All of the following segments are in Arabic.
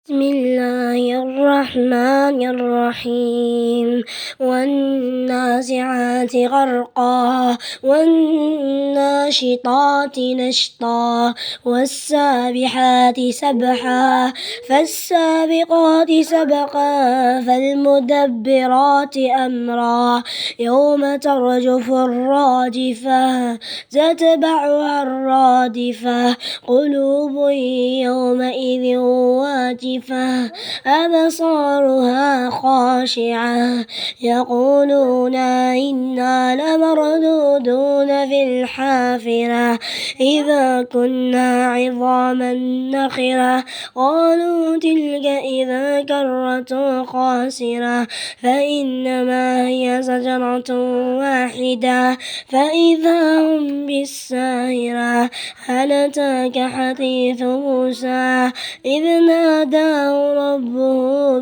بسم الله الرحمن الرحيم والنازعات غرقا والناشطات نشطا والسابحات سبحا فالسابقات سبقا فالمدبرات أمرا يوم ترجف الراجفة تتبعها الرادفة قلوب يومئذ واجفة أبصارها خاشعة يقولون إنا لمردودون في الحافرة إذا كنا عظاما نخرة قالوا تلك إذا كرة خاسرة فإنما هي زجرة واحدة فإذا هم بالساهرة هل أتاك حديث موسى إذ ناداه ربه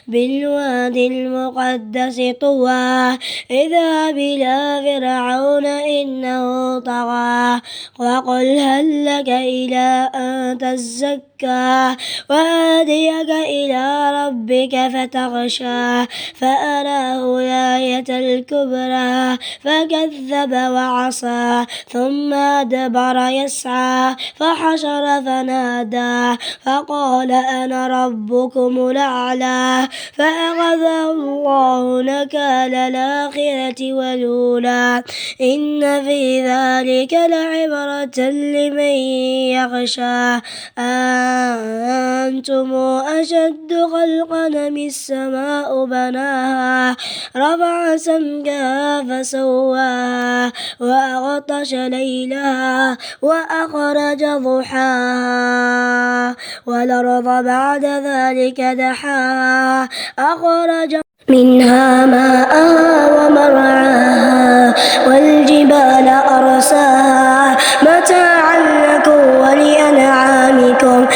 بالواد المقدس طوى اذهب إلى فرعون إنه طغى وقل هل لك إلى أن تزكى وأهديك إلى ربك فتغشى فأراه الآية الكبرى فكذب وعصى ثم أدبر يسعى فحشر فنادى فقال أنا ربكم الأعلى فأخذه الله نكال الآخرة والأولى إن في ذلك لعبرة لمن يخشى أنتم أشد خلقا أم السماء بناها رفع سمكها فسواها وأغطش ليلها وأخرج ضحاها والأرض بعد ذلك دحاها أخرج منها ماءها ومرعاها والجبال أرساها متاعا لكم ولأنعامكم